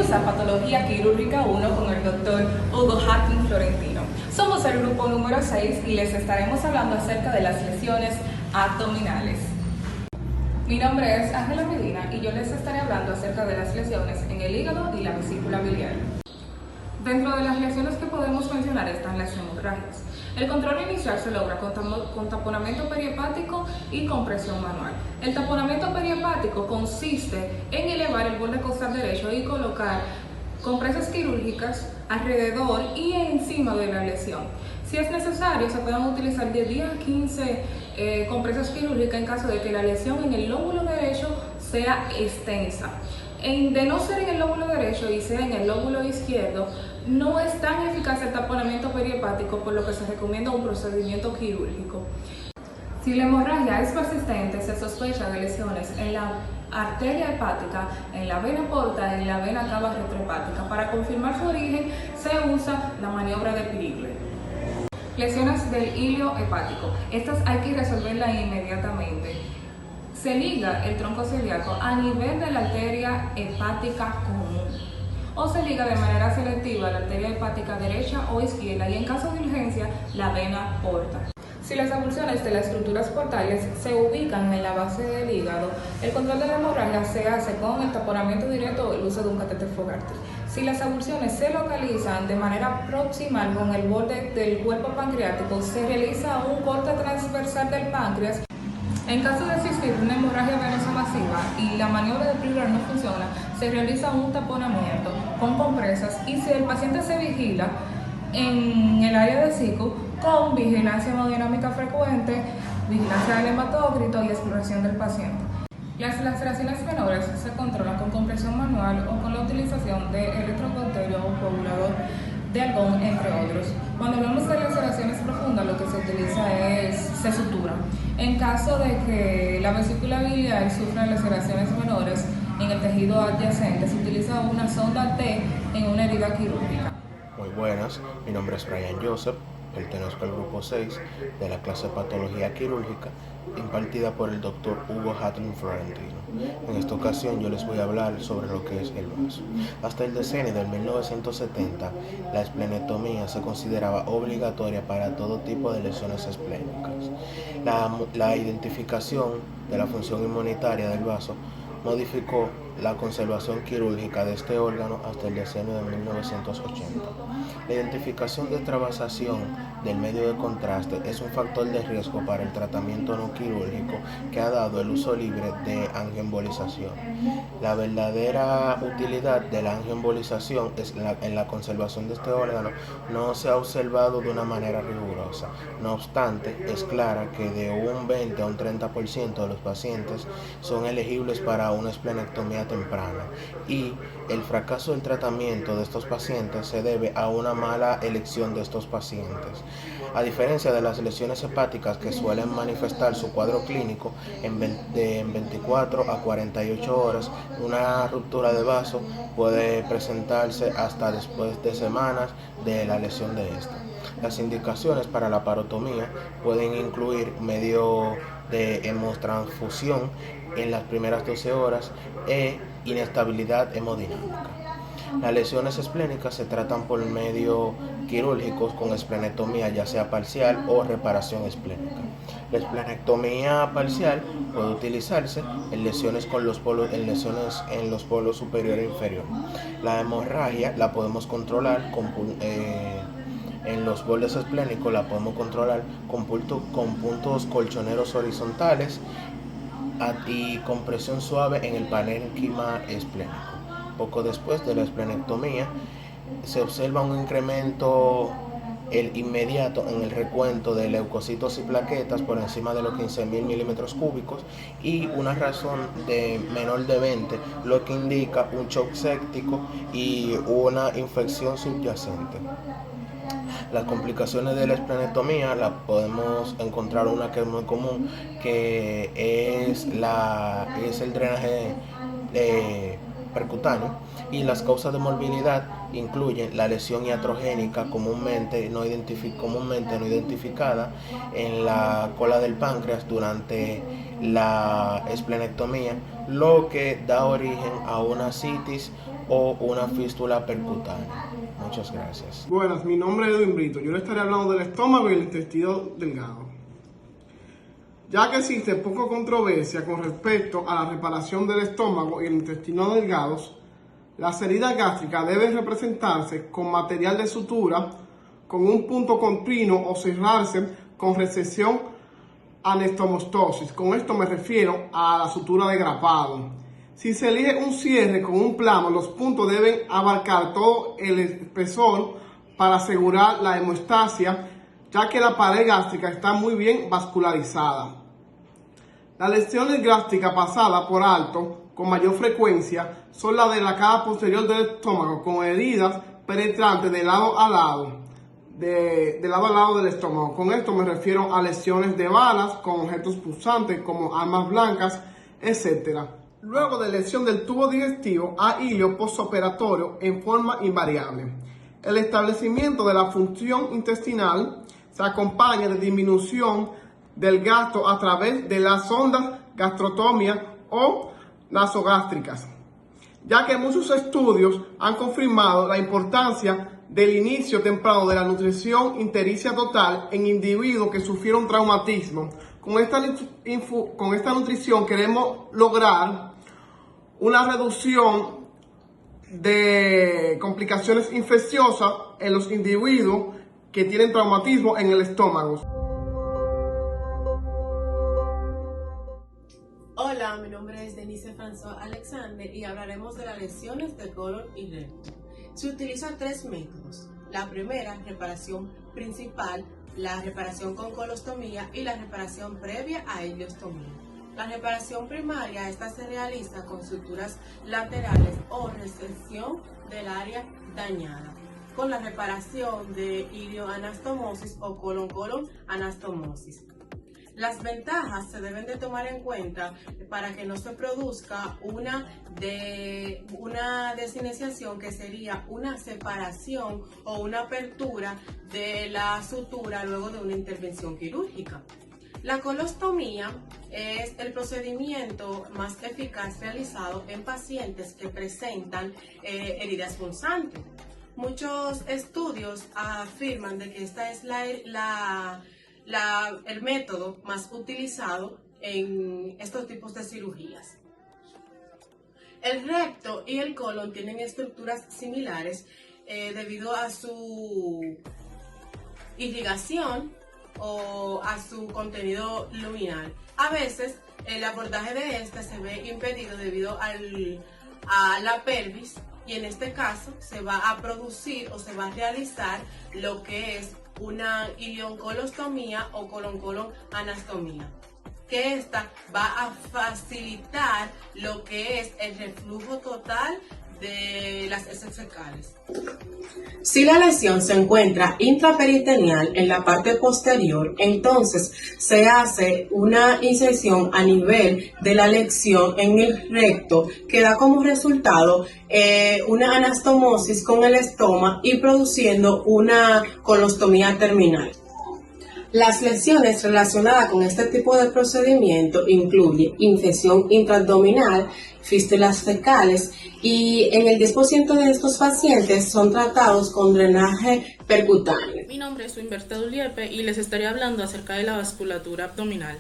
Bienvenidos a Patología Quirúrgica 1 con el Dr. Hugo Hatton Florentino. Somos el grupo número 6 y les estaremos hablando acerca de las lesiones abdominales. Mi nombre es Ángela Medina y yo les estaré hablando acerca de las lesiones en el hígado y la vesícula biliar. Dentro de las lesiones que podemos mencionar están las hemorragias. El control inicial se logra con taponamiento perihepático y compresión manual. El taponamiento perihepático consiste en elevar el borde costal derecho y colocar compresas quirúrgicas alrededor y encima de la lesión. Si es necesario, se pueden utilizar de 10 a 15 compresas quirúrgicas en caso de que la lesión en el lóbulo derecho sea extensa. De no ser en el lóbulo derecho y sea en el lóbulo izquierdo, no es tan eficaz el taponamiento perihepático, por lo que se recomienda un procedimiento quirúrgico. Si la hemorragia es persistente, se sospecha de lesiones en la arteria hepática, en la vena porta y en la vena cava retrohepática. Para confirmar su origen, se usa la maniobra de Pirigle. Lesiones del hilio hepático. Estas hay que resolverlas inmediatamente. Se liga el tronco celíaco a nivel de la arteria hepática común o se liga de manera selectiva la arteria hepática derecha o izquierda y en caso de urgencia la vena porta. Si las avulsiones de las estructuras portales se ubican en la base del hígado, el control de la hemorragia se hace con el taponamiento directo o el uso de un catéter Fogarty. Si las avulsiones se localizan de manera proximal con el borde del cuerpo pancreático, se realiza un corte transversal del páncreas. En caso de existir una hemorragia venosa masiva y la maniobra de Pirigle no funciona, se realiza un taponamiento con compresas y si el paciente se vigila en el área de SICU con vigilancia hemodinámica frecuente, vigilancia del hematócrito y exploración del paciente. Las laceraciones menores se controlan con compresión manual o con la utilización de electrocauterio o coagulador de algodón, entre otros. Cuando hablamos de laceraciones profundas, lo que se utiliza se sutura. En caso de que la vesícula biliar sufra laceraciones menores en el tejido adyacente, se utiliza una sonda T en una herida quirúrgica. Muy buenas, mi nombre es Brian Joseph, pertenezco al grupo 6 de la clase de Patología Quirúrgica impartida por el Dr. Hugo Hatton Florentino. En esta ocasión yo les voy a hablar sobre lo que es el vaso. Hasta el decenio del 1970, la esplenectomía se consideraba obligatoria para todo tipo de lesiones esplénicas. La identificación de la función inmunitaria del vaso modificó la conservación quirúrgica de este órgano hasta el decenio de 1980. La identificación de travasación del medio de contraste es un factor de riesgo para el tratamiento no quirúrgico que ha dado el uso libre de angioembolización. La verdadera utilidad de la angioembolización en la conservación de este órgano no se ha observado de una manera rigurosa. No obstante, es clara que de un 20 a un 30% de los pacientes son elegibles para una esplenectomía temprana y el fracaso del tratamiento de estos pacientes se debe a una mala elección de estos pacientes. A diferencia de las lesiones hepáticas que suelen manifestar su cuadro clínico en 24 a 48 horas, una ruptura de vaso puede presentarse hasta después de semanas de la lesión de esta. Las indicaciones para la parotomía pueden incluir medio de hemotransfusión en las primeras 12 horas e inestabilidad hemodinámica. Las lesiones esplénicas se tratan por medio quirúrgicos con esplenectomía, ya sea parcial o reparación esplénica. La esplenectomía parcial puede utilizarse en lesiones en los polos superior e inferior. La hemorragia la podemos controlar en los bordes esplénicos, la podemos controlar con puntos colchoneros horizontales y compresión suave en el parénquima esplénico. Poco después de la esplenectomía se observa un incremento inmediato en el recuento de leucocitos y plaquetas por encima de los 15.000 milímetros cúbicos y una razón de menor de 20, lo que indica un shock séptico y una infección subyacente. Las complicaciones de la esplenectomía la podemos encontrar una que es muy común, que es el drenaje percutáneo, y las causas de morbilidad incluyen la lesión iatrogénica comúnmente no identificada en la cola del páncreas durante la esplenectomía, lo que da origen a una citis o una fístula percutánea. Muchas gracias. Buenas, mi nombre es Edwin Brito. Yo le estaré hablando del estómago y el intestino delgado. Ya que existe poca controversia con respecto a la reparación del estómago y el intestino delgados, las heridas gástricas deben representarse con material de sutura, con un punto continuo o cerrarse con recesión anastomosis. Con esto me refiero a la sutura de grapado. Si se elige un cierre con un plano, los puntos deben abarcar todo el espesor para asegurar la hemostasia, ya que la pared gástrica está muy bien vascularizada. Las lesiones gástricas pasadas por alto con mayor frecuencia son las de la cara posterior del estómago, con heridas penetrantes de lado a lado, del estómago. Con esto me refiero a lesiones de balas con objetos punzantes como armas blancas, etc. Luego de lesión del tubo digestivo hay hilio postoperatorio en forma invariable. El establecimiento de la función intestinal se acompaña de disminución del gasto a través de las sondas gastrotomía o nasogástricas, ya que muchos estudios han confirmado la importancia del inicio temprano de la nutrición entericia total en individuos que sufrieron traumatismo. Con esta nutrición queremos lograr una reducción de complicaciones infecciosas en los individuos que tienen traumatismo en el estómago. Hola, mi nombre es Denise François Alexander y hablaremos de las lesiones de colon y recto. Se utilizan tres métodos. La primera, reparación principal, la reparación con colostomía y la reparación previa a ileostomía. La reparación primaria, esta se realiza con suturas laterales o resección del área dañada, con la reparación de ilioanastomosis o colon-colon anastomosis. Las ventajas se deben de tomar en cuenta para que no se produzca una desiniciación, que sería una separación o una apertura de la sutura luego de una intervención quirúrgica. La colostomía es el procedimiento más eficaz realizado en pacientes que presentan heridas punzantes. Muchos estudios afirman de que esta es el método más utilizado en estos tipos de cirugías. El recto y el colon tienen estructuras similares debido a su irrigación o a su contenido luminal. A veces el abordaje de este se ve impedido debido a la pelvis, y en este caso se va a producir o se va a realizar lo que es una ilioncolostomía o colon-colon anastomía, que esta va a facilitar lo que es el reflujo total de las heces fecales. Si la lesión se encuentra intraperitoneal en la parte posterior, entonces se hace una incisión a nivel de la lesión en el recto, que da como resultado una anastomosis con el estoma y produciendo una colostomía terminal. Las lesiones relacionadas con este tipo de procedimiento incluyen infección intraabdominal, fístulas fecales, y en el 10% de estos pacientes son tratados con drenaje percutáneo. Mi nombre es Humberto Duliepe y les estaré hablando acerca de la vasculatura abdominal.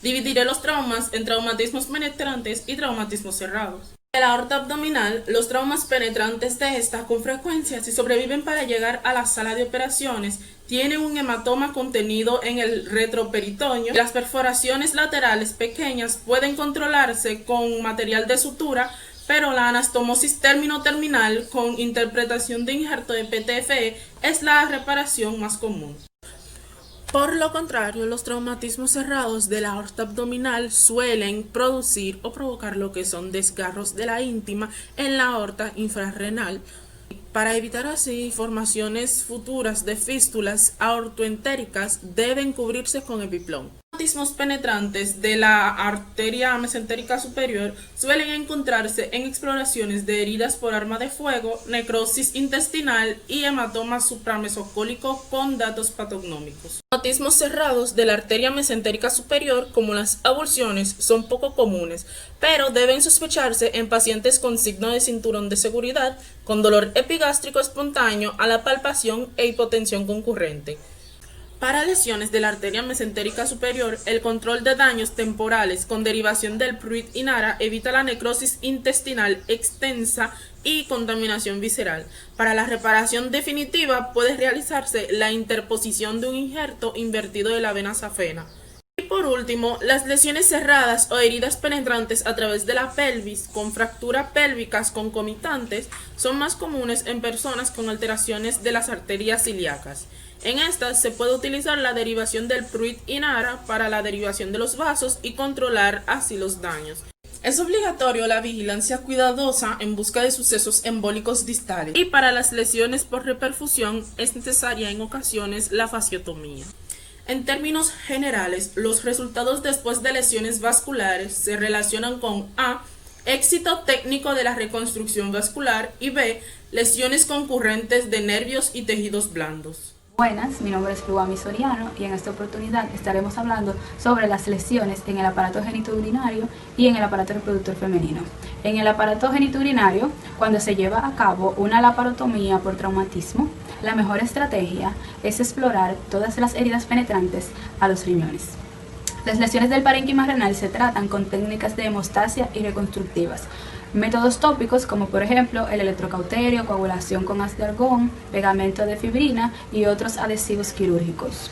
Dividiré los traumas en traumatismos penetrantes y traumatismos cerrados. En la aorta abdominal, los traumas penetrantes de esta con frecuencia, si sobreviven para llegar a la sala de operaciones, tienen un hematoma contenido en el retroperitoneo. Las perforaciones laterales pequeñas pueden controlarse con material de sutura, pero la anastomosis término-terminal con interpretación de injerto de PTFE es la reparación más común. Por lo contrario, los traumatismos cerrados de la aorta abdominal suelen producir o provocar lo que son desgarros de la íntima en la aorta infrarrenal. Para evitar así formaciones futuras de fístulas aortoentéricas, deben cubrirse con epiplón. Traumatismos penetrantes de la arteria mesentérica superior suelen encontrarse en exploraciones de heridas por arma de fuego, necrosis intestinal y hematoma supramesocólico con datos patognómicos. Traumatismos cerrados de la arteria mesentérica superior, como las avulsiones, son poco comunes, pero deben sospecharse en pacientes con signo de cinturón de seguridad, con dolor epigástrico espontáneo a la palpación e hipotensión concurrente. Para lesiones de la arteria mesentérica superior, el control de daños temporales con derivación del Pruitt Inara evita la necrosis intestinal extensa y contaminación visceral. Para la reparación definitiva puede realizarse la interposición de un injerto invertido de la vena safena. Y por último, las lesiones cerradas o heridas penetrantes a través de la pelvis con fracturas pélvicas concomitantes son más comunes en personas con alteraciones de las arterias ilíacas. En estas se puede utilizar la derivación del Pruitt Inara para la derivación de los vasos y controlar así los daños. Es obligatorio la vigilancia cuidadosa en busca de sucesos embólicos distales, y para las lesiones por reperfusión es necesaria en ocasiones la fasciotomía. En términos generales, los resultados después de lesiones vasculares se relacionan con A. Éxito técnico de la reconstrucción vascular y B. Lesiones concurrentes de nervios y tejidos blandos. Buenas, mi nombre es Luami Soriano y en esta oportunidad estaremos hablando sobre las lesiones en el aparato genitourinario y en el aparato reproductor femenino. En el aparato genitourinario, cuando se lleva a cabo una laparotomía por traumatismo, la mejor estrategia es explorar todas las heridas penetrantes a los riñones. Las lesiones del parénquima renal se tratan con técnicas de hemostasia y reconstructivas. Métodos tópicos como por ejemplo el electrocauterio, coagulación con haz de argón, pegamento de fibrina y otros adhesivos quirúrgicos.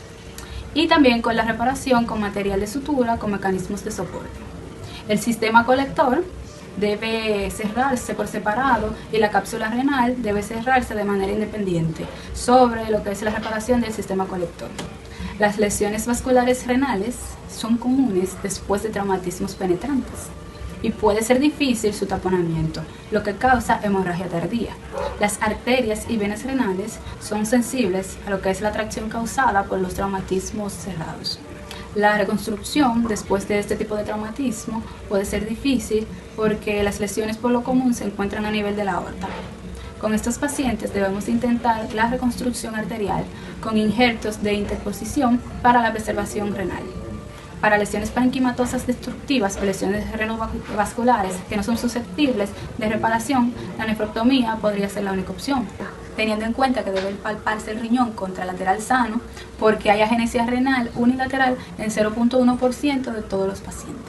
Y también con la reparación con material de sutura con mecanismos de soporte. El sistema colector debe cerrarse por separado y la cápsula renal debe cerrarse de manera independiente sobre lo que es la reparación del sistema colector. Las lesiones vasculares renales son comunes después de traumatismos penetrantes y puede ser difícil su taponamiento, lo que causa hemorragia tardía. Las arterias y venas renales son sensibles a lo que es la tracción causada por los traumatismos cerrados. La reconstrucción después de este tipo de traumatismo puede ser difícil porque las lesiones por lo común se encuentran a nivel de la aorta. Con estos pacientes debemos intentar la reconstrucción arterial con injertos de interposición para la preservación renal. Para lesiones parenquimatosas destructivas o lesiones renovasculares que no son susceptibles de reparación, la nefrectomía podría ser la única opción, teniendo en cuenta que debe palparse el riñón contralateral sano porque hay agenesia renal unilateral en 0.1% de todos los pacientes.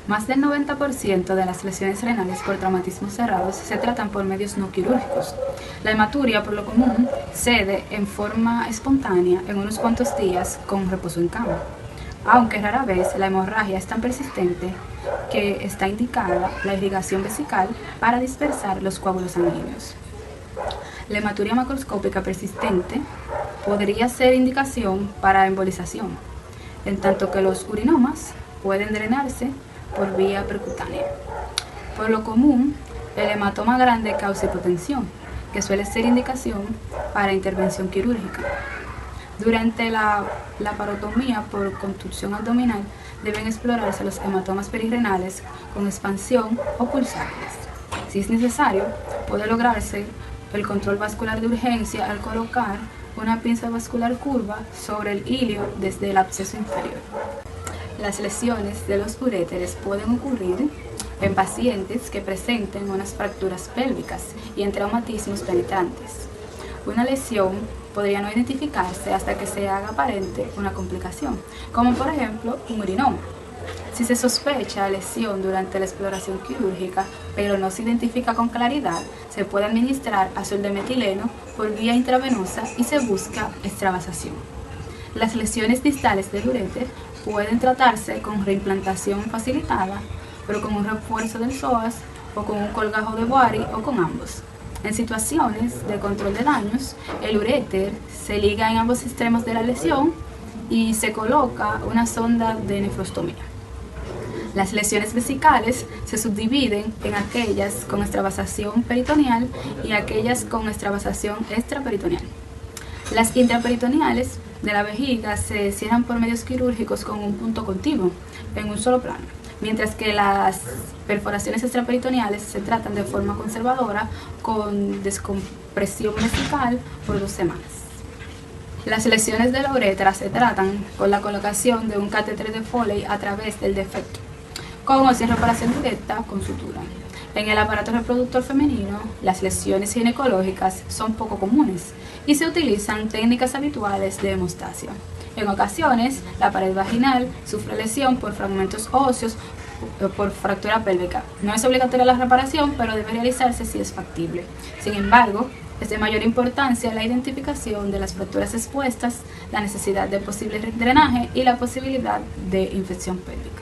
Más del 90% de las lesiones renales por traumatismos cerrados se tratan por medios no quirúrgicos. La hematuria, por lo común, cede en forma espontánea en unos cuantos días con reposo en cama, aunque rara vez la hemorragia es tan persistente que está indicada la irrigación vesical para dispersar los coágulos sanguíneos. La hematuria macroscópica persistente podría ser indicación para embolización, en tanto que los urinomas pueden drenarse por vía percutánea. Por lo común, el hematoma grande causa hipotensión, que suele ser indicación para intervención quirúrgica. Durante la laparotomía por contusión abdominal deben explorarse los hematomas perirrenales con expansión o pulsables. Si es necesario, puede lograrse el control vascular de urgencia al colocar una pinza vascular curva sobre el ilio desde el absceso inferior. Las lesiones de los uréteres pueden ocurrir en pacientes que presenten unas fracturas pélvicas y en traumatismos penetrantes. Una lesión podría no identificarse hasta que se haga aparente una complicación, como por ejemplo un urinoma. Si se sospecha lesión durante la exploración quirúrgica, pero no se identifica con claridad, se puede administrar azul de metileno por vía intravenosa y se busca extravasación. Las lesiones distales del uréter pueden tratarse con reimplantación facilitada, pero con un refuerzo del psoas o con un colgajo de Boari o con ambos. En situaciones de control de daños, el uréter se liga en ambos extremos de la lesión y se coloca una sonda de nefrostomía. Las lesiones vesicales se subdividen en aquellas con extravasación peritoneal y aquellas con extravasación extraperitoneal. Las intraperitoneales de la vejiga se cierran por medios quirúrgicos con un punto continuo en un solo plano, mientras que las perforaciones extraperitoneales se tratan de forma conservadora con descompresión vesical por 2 semanas. Las lesiones de la uretra se tratan con la colocación de un catéter de Foley a través del defecto, con o sin reparación directa con sutura. En el aparato reproductor femenino, las lesiones ginecológicas son poco comunes y se utilizan técnicas habituales de hemostasia. En ocasiones, la pared vaginal sufre lesión por fragmentos óseos o por fractura pélvica. No es obligatoria la reparación, pero debe realizarse si es factible. Sin embargo, es de mayor importancia la identificación de las fracturas expuestas, la necesidad de posible drenaje y la posibilidad de infección pélvica.